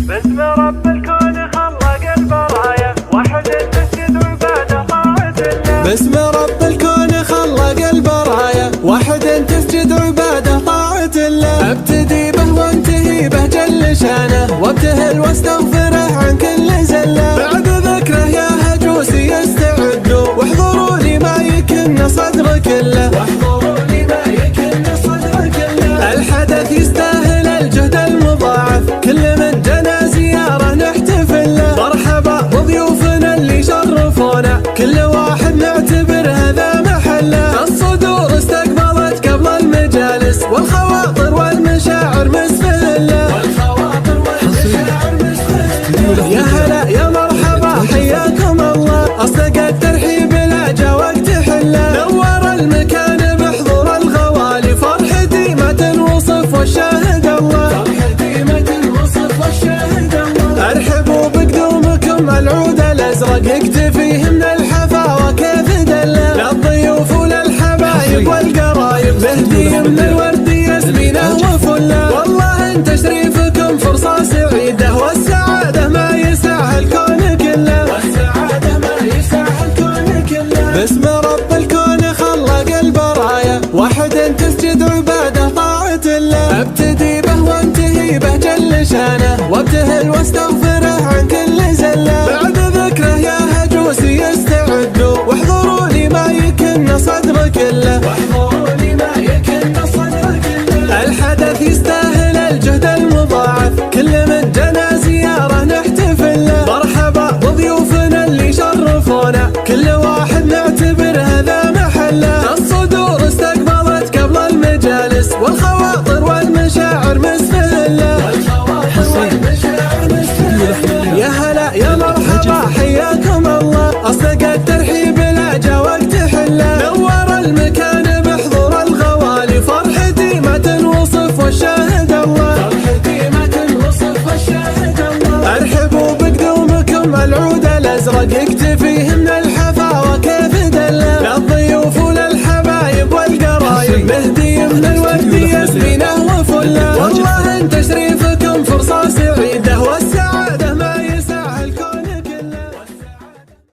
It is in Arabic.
باسم رب الكون خلق البرايا، وحد تسجد عباده طاعة الله. باسم رب الكون خلق البرايا، وحد تسجد عباده طاعة الله. ابتدي به وانتهي به جل شانه، وابتهل واستغفره عن كل زله. بعد ذكره يا هجوسي استعدوا، واحضروا لي ما يكن صدر كله. الحدث يستاهل الجهد المضاعف، كل من جنى زياره نحتفل له. مرحبا بضيوفنا اللي شرفونا، كل واحد نعتبر هذا محله. الصدور استقبلت قبل المجالس، والخواطر والمشاعر مسفله. يا هلا يا مرحبا حياكم الله، اصدق الترحيب لا جا وقت حله. نور المكان بحضور الغوالي، فرحتي ما تنوصف والشاهد الله. فرحتي ما تنوصف والشاهد الله. ارحبوا بقدومكم العود الازرق، يكتفيه من الحفاوه كيف دله. للضيوف وللحبايب والقرايب، بهديه من الورد ياسمينه وفله. والله ان تشريفكم فرصه سعيده، والسعاده ما يسعها الكون كله. والسعاده ما يسعها الكون كله. باسم رب الكون خلق البرايا، وحد تسجد عباده طاعة الله. ابتدي به وانتهي به جل شانه، وابتهل واستغفره عن كل زله. بعد ذكره يا هجوسي استعدوا، واحضروا لي ما يكن صدر كله. واحضروا لي ما يكن صدر كله. الحدث يستاهل الجهد المضاعف، كل من جنى زياره نحتفل له. مرحبا بضيوفنا اللي شرفونا، كل واحد نعتبر هذا محله. الصدور استقبلت قبل المجالس، والخواطر والمشاعر مسفله. يا هلا يا مرحبا حياكم الله، اصدق الترحيب لا جا وقت حله. نور المكان بحضور الغوالي، فرحتي ما تنوصف والشاهد الله. فرحتي ما تنوصف والشاهد الله. ارحبوا بقدومكم العود الازرق، يكتفيه